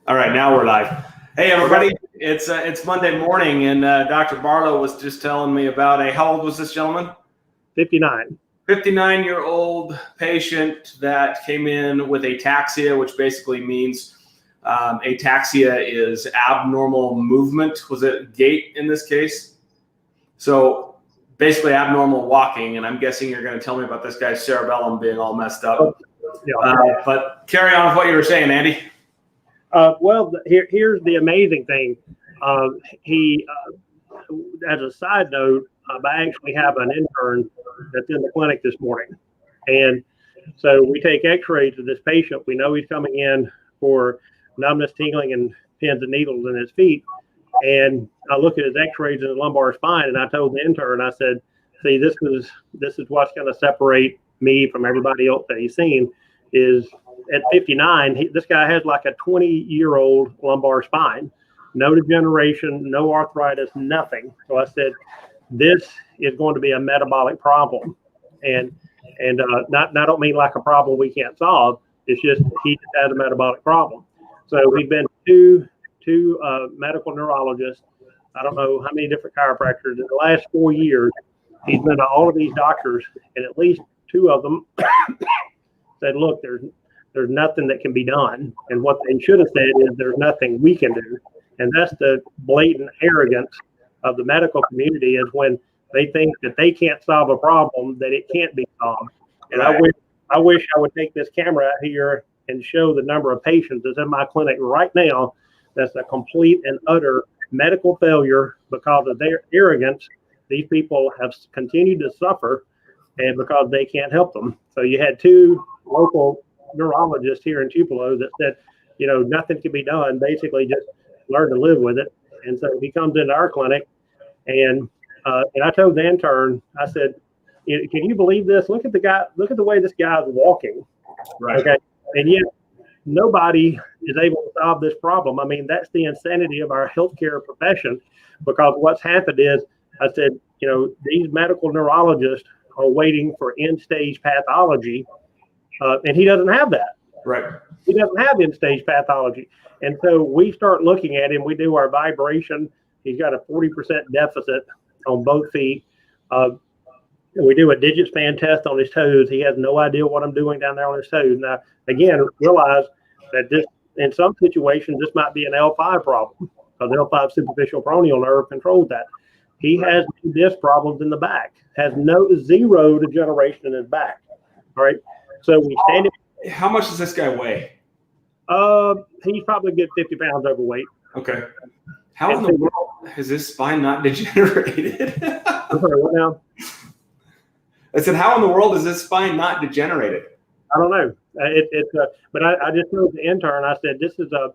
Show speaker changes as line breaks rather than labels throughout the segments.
All right, now we're live. Hey, everybody. It's Monday morning, and Dr. Barlow was just telling me about how old was this gentleman?
59.
59-year-old patient that came in with ataxia, which basically means ataxia is abnormal movement. Was it gait in this case? So basically abnormal walking, and I'm guessing you're going to tell me about this guy's cerebellum being all messed up. But carry on with what you were saying, Andy.
Well, here's the amazing thing. As a side note, I actually have an intern that's in the clinic this morning. And so we take x-rays of this patient. We know he's coming in for numbness, tingling, and pins and needles in his feet. And I look at his x-rays in the lumbar spine, and I told the intern, I said, see, this is what's going to separate me from everybody else that he's seen is at 59, this guy has like a 20-year-old lumbar spine, no degeneration, no arthritis, nothing. So I said, this is going to be a metabolic problem. And I don't mean like a problem we can't solve. It's just he just has a metabolic problem. So we've been to two medical neurologists. I don't know how many different chiropractors. In the last 4 years, he's been to all of these doctors, and at least two of them said, look, there's nothing that can be done. And what they should have said is there's nothing we can do. And that's the blatant arrogance of the medical community, is when they think that they can't solve a problem, that it can't be solved. And I wish I would take this camera out here and show the number of patients that's in my clinic right now. That's a complete and utter medical failure because of their arrogance. These people have continued to suffer, and because they can't help them. So you had two local neurologists here in Tupelo that said, nothing can be done. Basically, just learn to live with it. And so he comes into our clinic, and I told the intern, I said, can you believe this? Look at the guy. Look at the way this guy's walking.
Right.
Okay. And yet nobody is able to solve this problem. I mean, that's the insanity of our healthcare profession, because what's happened is, I said, these medical neurologists are waiting for end-stage pathology, and he doesn't have that.
Right.
He doesn't have end-stage pathology. And so we start looking at him. We do our vibration. He's got a 40% deficit on both feet. We do a digit span test on his toes. He has no idea what I'm doing down there on his toes. Now, again, realize that this, in some situations, this might be an L5 problem, because L5 superficial peroneal nerve controls that. He has disc problems in the back, has zero degeneration in his back. All right. So we stand it.
How much does this guy weigh?
He's probably a good 50 pounds overweight.
Okay. How in the world has his spine not degenerated?
What now?
I said, how in the world is this spine not degenerated?
I don't know. But I just told the intern, I said, this is a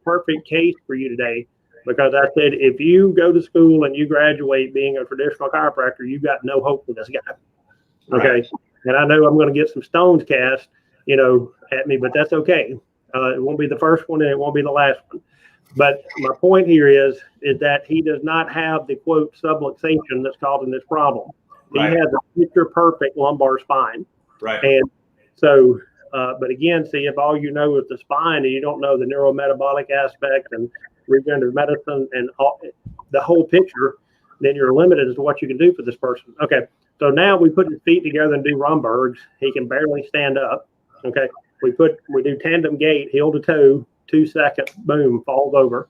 perfect case for you today, because I said, if you go to school and you graduate being a traditional chiropractor, you've got no hope for this guy. Okay. Right. And I know I'm going to get some stones cast, at me, but that's okay. It won't be the first one, and it won't be the last one. But my point here is that he does not have the, quote, subluxation that's causing this problem. Right. He has a picture perfect lumbar spine.
Right.
And so, but again, see, if all you know is the spine and you don't know the neurometabolic aspect and regenerative medicine and the whole picture, then you're limited as to what you can do for this person. Okay. So now we put his feet together and do Rombergs. He can barely stand up. Okay. We do tandem gait, heel to toe, 2 seconds, boom, falls over.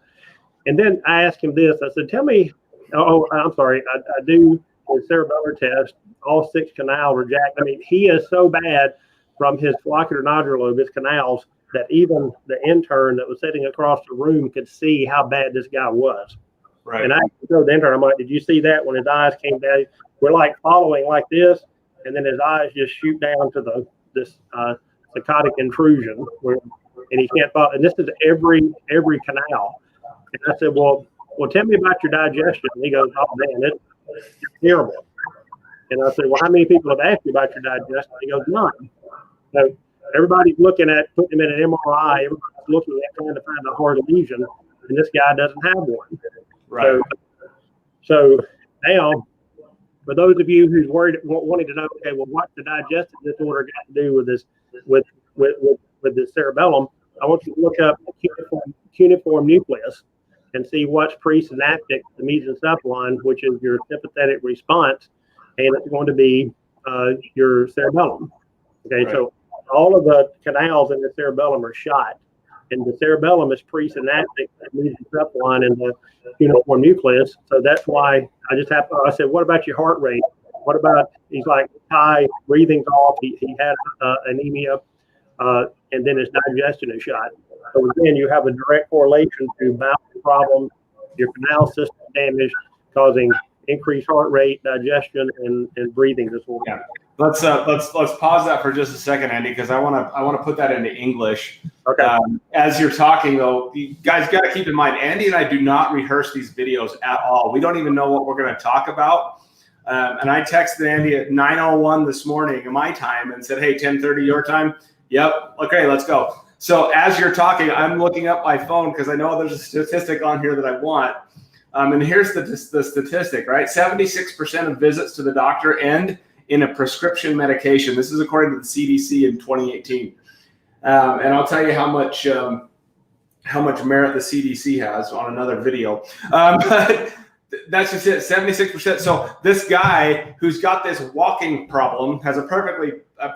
And then I asked him this. I said, tell me, I'm sorry, I do the cerebellar test, all 6 canals are jacked. I mean, he is so bad from his floccular nodular lobe, his canals, that even the intern that was sitting across the room could see how bad this guy was.
Right.
And I told the intern, I'm like, did you see that when his eyes came down? We're like following like this, and then his eyes just shoot down to this psychotic intrusion, and he can't follow. And this is every canal. And I said, well, tell me about your digestion. And he goes, oh man, it's terrible. And I said, well, how many people have asked you about your digestion? He goes, none. So everybody's looking at putting him in an MRI. Everybody's looking at trying to find a hard lesion, and this guy doesn't have one.
Right.
So now, for those of you who's worried, wanting to know, okay, well, what's the digestive disorder got to do with this, with the cerebellum? I want you to look up the cuneiform nucleus and see what's presynaptic to mesencephalon, which is your sympathetic response, and it's going to be your cerebellum. Okay, right. So all of the canals in the cerebellum are shot, and the cerebellum is presynaptic to mesencephalon and the cuneiform nucleus. So that's why I said, what about your heart rate? What about, he's like high, breathing's off, he had anemia, and then his digestion is shot. So again, you have a direct correlation to bowel problems, your canal system damage, causing increased heart rate, digestion, and breathing disorder.
Yeah. Let's pause that for just a second, Andy, because I want to put that into English.
Okay.
As you're talking, though, you guys got to keep in mind, Andy and I do not rehearse these videos at all. We don't even know what we're going to talk about. And I texted Andy at 9:01 this morning in my time and said, "Hey, 10:30 your time." Yep. Okay, let's go. So as you're talking, I'm looking up my phone because I know there's a statistic on here that I want. And here's the statistic, right? 76% of visits to the doctor end in a prescription medication. This is according to the CDC in 2018. And I'll tell you how much merit the CDC has on another video. But that's just it, 76%. So this guy who's got this walking problem has a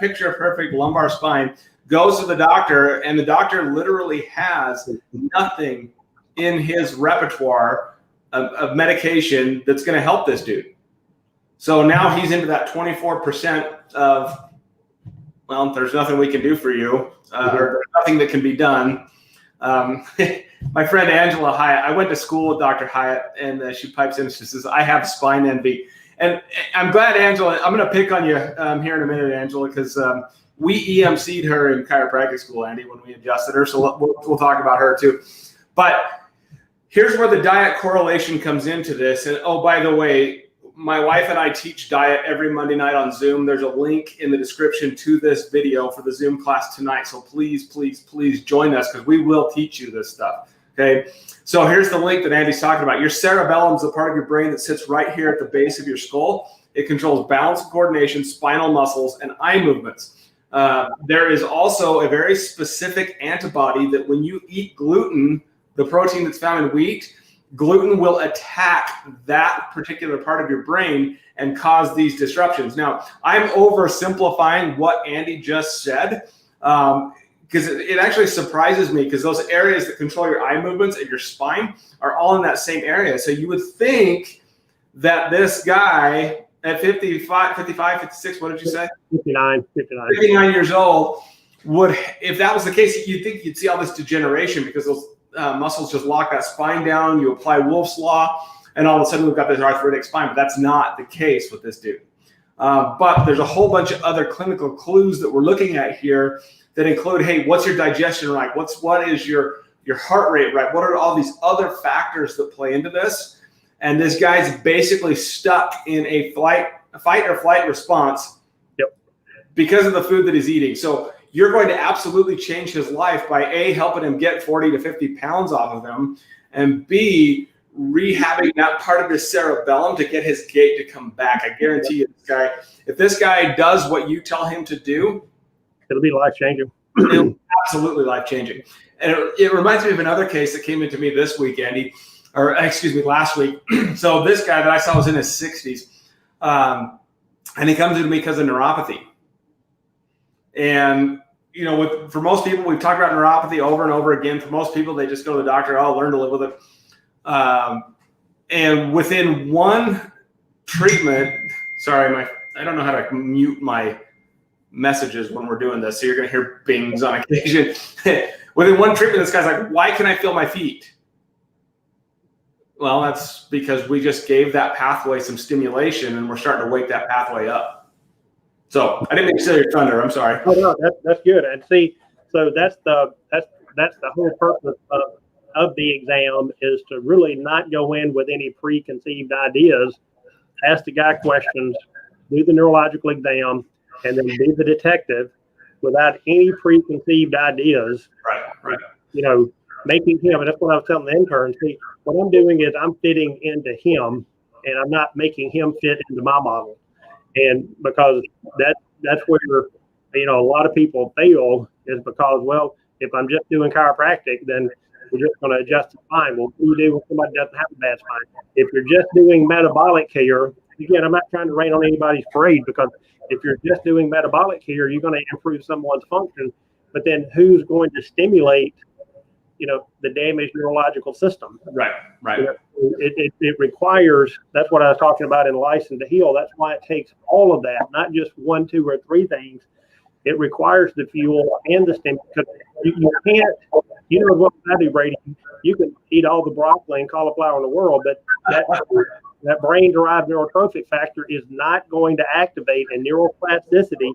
picture perfect lumbar spine, goes to the doctor, and the doctor literally has nothing in his repertoire of medication that's going to help this dude. So now he's into that 24% of, well, there's nothing we can do for you, or there's nothing that can be done. My friend Angela Hyatt, I went to school with Dr. Hyatt, and she pipes in and she says, "I have spine envy." And I'm glad, Angela, I'm going to pick on you here in a minute, Angela, because we EMC'd her in chiropractic school, Andy, when we adjusted her. So we'll talk about her too. But here's where the diet correlation comes into this. And oh, by the way, my wife and I teach diet every Monday night on Zoom. There's a link in the description to this video for the Zoom class tonight. So please, please, please join us because we will teach you this stuff. Okay. So here's the link that Andy's talking about. Your cerebellum is the part of your brain that sits right here at the base of your skull. It controls balance and coordination, spinal muscles, and eye movements. There is also a very specific antibody that when you eat gluten, the protein that's found in wheat, gluten will attack that particular part of your brain and cause these disruptions. Now, I'm oversimplifying what Andy just said because it actually surprises me because those areas that control your eye movements and your spine are all in that same area. So you would think that this guy at 55, 56, what did you say?
59
years old would, if that was the case, you'd think you'd see all this degeneration because those muscles just lock that spine down. You apply Wolff's Law, and all of a sudden we've got this arthritic spine. But that's not the case with this dude. But there's a whole bunch of other clinical clues that we're looking at here that include, hey, what's your digestion like? What is your heart rate, right? What are all these other factors that play into this? And this guy's basically stuck in a fight or flight response because of the food that he's eating. So you're going to absolutely change his life by A, helping him get 40 to 50 pounds off of him, and B, rehabbing that part of his cerebellum to get his gait to come back. I guarantee you, if this guy does what you tell him to do,
it'll be life-changing.
Absolutely life-changing. And it reminds me of another case that came into me this week, Andy, or excuse me, last week. So this guy that I saw was in his 60s, and he comes to me because of neuropathy. And, you know, for most people, we've talked about neuropathy over and over again. For most people, they just go to the doctor, oh, learn to live with it. And within one treatment, sorry, I don't know how to mute my messages when we're doing this, so you're going to hear bings on occasion. Within one treatment, this guy's like, why can I feel my feet? Well, that's because we just gave that pathway some stimulation, and we're starting to wake that pathway up. So I didn't mean to steal your thunder. I'm sorry.
Oh, no, that's good. And see, so that's the whole purpose of the exam is to really not go in with any preconceived ideas. Ask the guy questions, do the neurological exam, and then be the detective without any preconceived ideas.
Right.
You know, making him, and that's what I was telling the intern. See, what I'm doing is I'm fitting into him, and I'm not making him fit into my model. And because that's where, you know, a lot of people fail is because, well, If I'm just doing chiropractic, then we're just going to adjust the spine. Well, what do you do when somebody doesn't have a bad spine? If you're just doing metabolic care, again, I'm not trying to rain on anybody's parade, because if you're just doing metabolic care, you're going to improve someone's function. But then who's going to stimulate, the damaged neurological system?
Right.
It requires, that's what I was talking about in License to Heal. That's why it takes all of that, not just 1, 2, or 3 things. It requires the fuel and the stimulus. Because you can't, what I do, Brady, you can eat all the broccoli and cauliflower in the world, but that brain-derived neurotrophic factor is not going to activate, and neuroplasticity,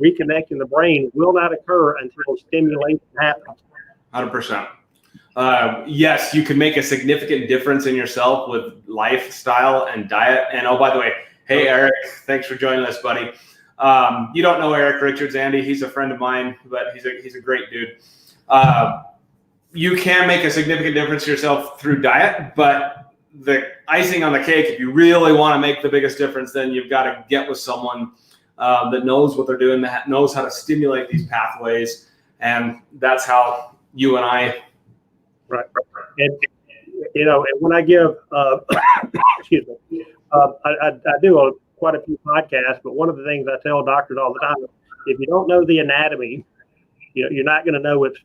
reconnecting the brain, will not occur until stimulation happens.
100%. Yes, you can make a significant difference in yourself with lifestyle and diet. And oh, by the way, hey, Eric, thanks for joining us, buddy. You don't know Eric Richards, Andy. He's a friend of mine, but he's a great dude. You can make a significant difference to yourself through diet, but the icing on the cake, if you really want to make the biggest difference, then you've got to get with someone that knows what they're doing, that knows how to stimulate these pathways. And that's how you and I.
Right. And, and when I give, excuse me, I do quite a few podcasts, but one of the things I tell doctors all the time, if you don't know the anatomy, you're not going to know its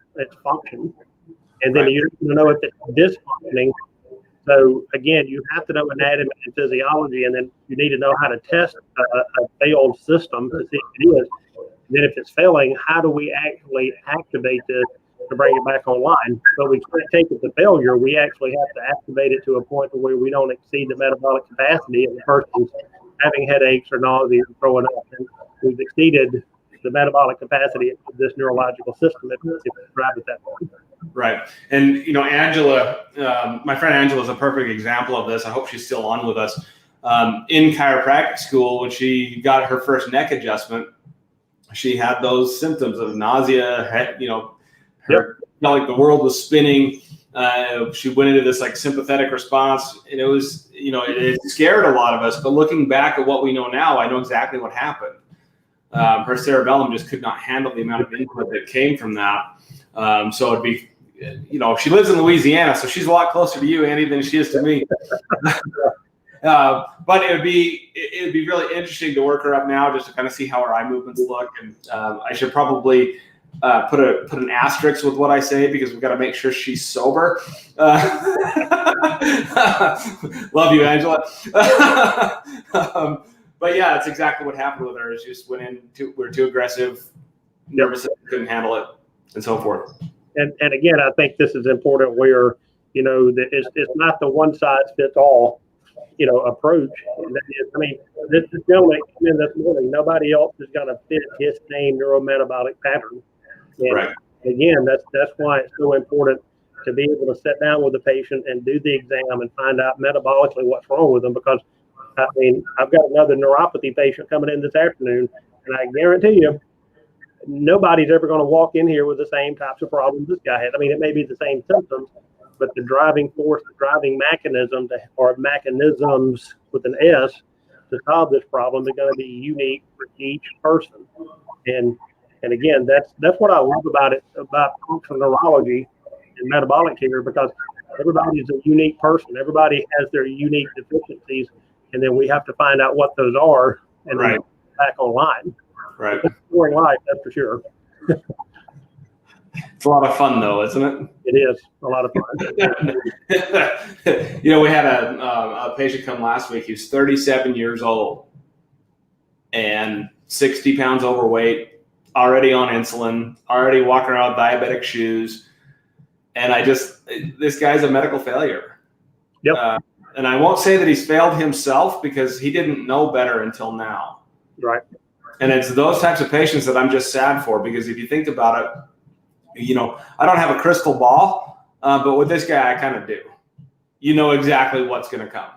function. And then you're going to know if it's dysfunctioning. So again, you have to know anatomy and physiology, and then you need to know how to test a failed system to see if it is. And then if it's failing, how do we actually activate this to bring it back online? But we can't take it to failure. We actually have to activate it to a point where we don't exceed the metabolic capacity, and the person's having headaches or nausea and throwing up. And we've exceeded the metabolic capacity of this neurological system if we drive at that point.
Right. And, Angela, my friend Angela is a perfect example of this. I hope she's still on with us. In chiropractic school, when she got her first neck adjustment, she had those symptoms of nausea, felt like the world was spinning. She went into this sympathetic response, and it was, it scared a lot of us. But looking back at what we know now, I know exactly what happened. Her cerebellum just could not handle the amount of input that came from that. So it'd be, she lives in Louisiana, so she's a lot closer to you, Andy, than she is to me. But it'd be really interesting to work her up now, just to kind of see how her eye movements look. And I should probably put an asterisk with what I say, because we've got to make sure she's sober. Love you, Angela. But yeah, that's exactly what happened with her. She just went in we're too aggressive, nervous, couldn't handle it, and so forth.
And again, I think this is important, where it's not the one size fits all approach. This gentleman came in this morning. Nobody else is going to fit his same neurometabolic pattern. And
right.
Again, that's why it's so important to be able to sit down with the patient and do the exam and find out metabolically what's wrong with them. Because I've got another neuropathy patient coming in this afternoon, and I guarantee you, nobody's ever going to walk in here with the same types of problems this guy had. It may be the same symptoms, but the driving force, the driving mechanism, or mechanisms with an S, to solve this problem are going to be unique for each person. And again, that's what I love about functional neurology and metabolic care, because everybody is a unique person. Everybody has their unique deficiencies, and then we have to find out what those are and then back online.
Right.
It's a boring life, that's for sure.
It's a lot of fun, though, isn't it?
It is a lot of fun.
We had a patient come last week. He was 37 years old and 60 pounds overweight, already on insulin, already walking around with diabetic shoes. And this guy's a medical failure.
Yep.
And I won't say that he's failed himself, because he didn't know better until now.
Right.
And it's those types of patients that I'm just sad for, because if you think about it, I don't have a crystal ball, but with this guy, I kind of do. You know exactly what's going to come.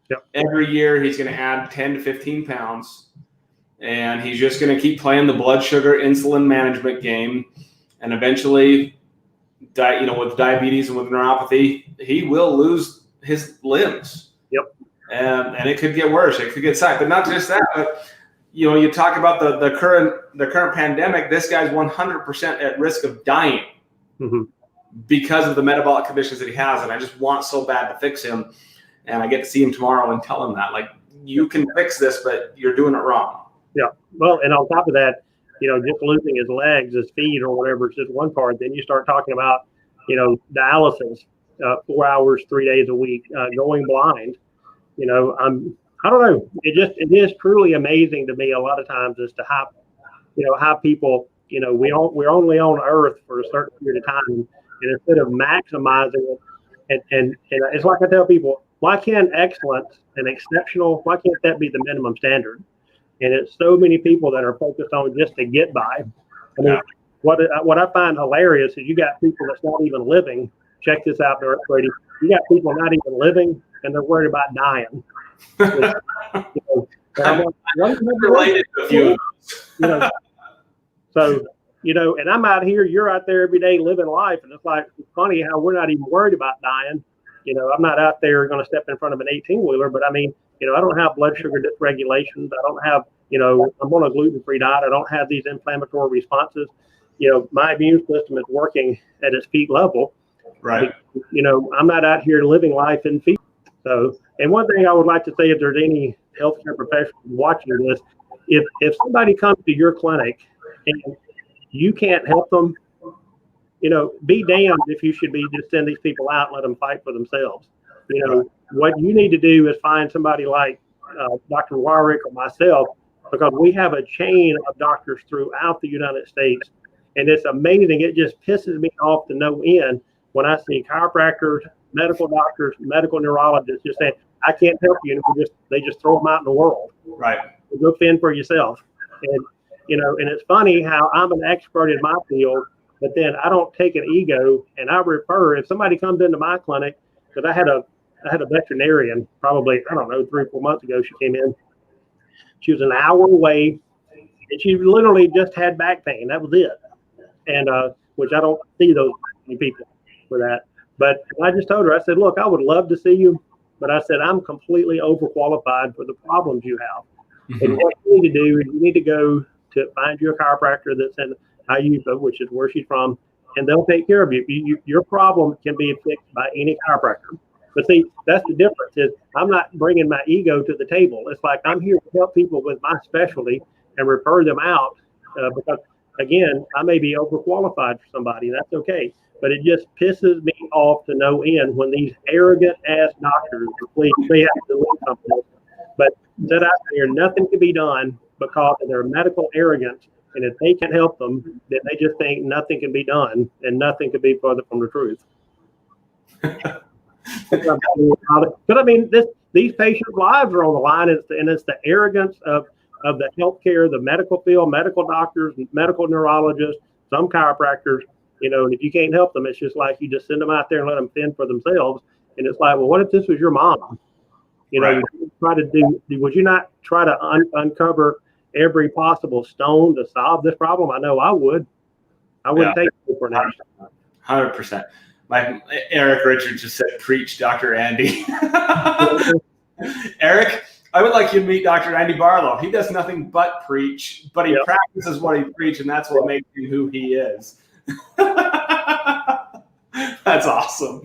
Yep.
Every year, he's going to add 10 to 15 pounds, and he's just going to keep playing the blood sugar insulin management game. And eventually, with diabetes and with neuropathy, he will lose his limbs.
Yep.
And it could get worse. It could get sick. But not just that, but you talk about the current pandemic. This guy's 100% at risk of dying
Mm-hmm.
because of the metabolic conditions that he has. And I just want so bad to fix him. And I get to see him tomorrow and tell him that, like, you can fix this, but you're doing it wrong.
Yeah. Well, and on top of that, just losing his legs, his feet, or whatever, it's just one part. Then you start talking about, dialysis, 4 hours, 3 days a week, going blind. I don't know. It is truly amazing to me a lot of times as to how people, we're only on Earth for a certain period of time, and instead of maximizing it, and it's like I tell people, why can't excellence and exceptional, why can't that be the minimum standard? And it's so many people that are focused on just to get by. I mean, what I find hilarious is you got people that's not even living. Check this out, Brady. You got people not even living, and they're worried about dying.
I'm related to a few of those.
So, and I'm out here, you're out there every day living life. And it's like, it's funny how we're not even worried about dying. I'm not out there going to step in front of an 18-wheeler, but I mean, I don't have blood sugar dysregulations. I don't have, I'm on a gluten-free diet. I don't have these inflammatory responses. My immune system is working at its peak level.
Right.
I'm not out here living life in fear. So, and one thing I would like to say, if there's any healthcare professional watching this, if somebody comes to your clinic and you can't help them, be damned if you should be just send these people out and let them fight for themselves. What you need to do is find somebody like Dr. Warwick or myself, because we have a chain of doctors throughout the United States. And it's amazing. It just pisses me off to no end when I see chiropractors, medical doctors, medical neurologists just saying, I can't help you. And they just throw them out in the world.
Right.
Go fend for yourself. And, and it's funny how I'm an expert in my field, but then I don't take an ego and I refer. If somebody comes into my clinic, because I had a veterinarian probably, 3 or 4 months ago, she came in. She was an hour away and she literally just had back pain. That was it. And which I don't see those many people for that. But I just told her, I said, look, I would love to see you, but I said, I'm completely overqualified for the problems you have. Mm-hmm. And what you need to do is you need to go to find you a chiropractor that's in Iupa, which is where she's from, and they'll take care of you. Your problem can be fixed by any chiropractor. But see, that's the difference is I'm not bringing my ego to the table. It's like I'm here to help people with my specialty and refer them out because, again, I may be overqualified for somebody. That's okay. But it just pisses me off to no end when these arrogant-ass doctors, please, they have to do something. But sit out there, nothing can be done because of their medical arrogance. And if they can help them, then they just think nothing can be done and nothing could be further from the truth. But I mean, these patients' lives are on the line, and it's the arrogance of the healthcare, the medical field, medical doctors, medical neurologists, some chiropractors. And if you can't help them, it's just like you just send them out there and let them fend for themselves. And it's like, well, what if this was your mom?
Right.
Would you not try to uncover every possible stone to solve this problem? I know I would. I wouldn't take it for an
100%. Like Eric Richards just said, preach, Dr. Andy. Eric, I would like you to meet Dr. Andy Barlow. He does nothing but preach, but he practices what he preaches, and that's what makes him who he is. That's awesome.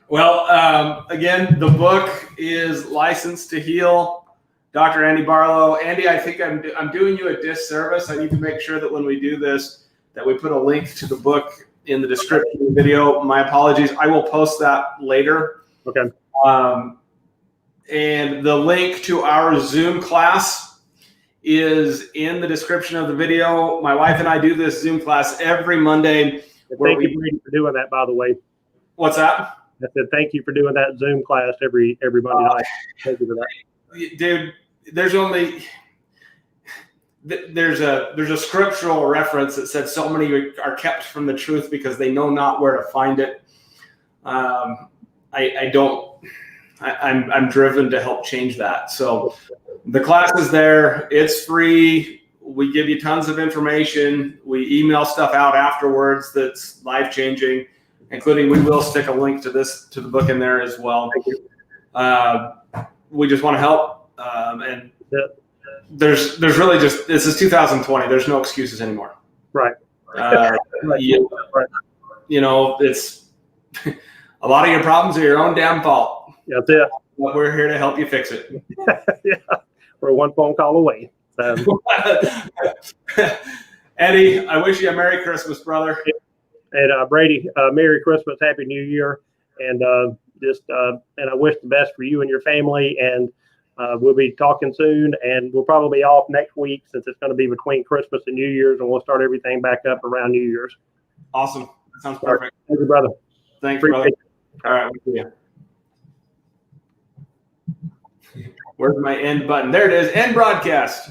Well, again, the book is Licensed to Heal, Dr. Andy Barlow. Andy, I think I'm doing you a disservice. I need to make sure that when we do this, that we put a link to the book in the description of the video. My apologies. I will post that later.
Okay.
And the link to our Zoom class is in the description of the video. My wife and I do this Zoom class every Monday.
Thank you for doing that, by the way.
What's that?
I said thank you for doing that Zoom class every Monday night. Thank you for that.
Dude, there's a scriptural reference that said so many are kept from the truth because they know not where to find it. I'm driven to help change that. So the class is there. It's free. We give you tons of information. We email stuff out afterwards that's life-changing, including we will stick a link to the book in there as well.
Thank you.
We just want to help. And there's really just, this is 2020. There's no excuses anymore.
Right.
You know, it's a lot of your problems are your own damn fault.
That's it.
But we're here to help you fix it.
Yeah, we're one phone call away.
Eddie, I wish you a Merry Christmas, brother.
And Brady, Merry Christmas, Happy New Year, and and I wish the best for you and your family. And we'll be talking soon, and we'll probably be off next week since it's going to be between Christmas and New Year's, and we'll start everything back up around New Year's.
Awesome. That sounds perfect.
Thank you, brother.
Thanks, brother. All right, we'll see you. Where's my end button? There it is. End broadcast.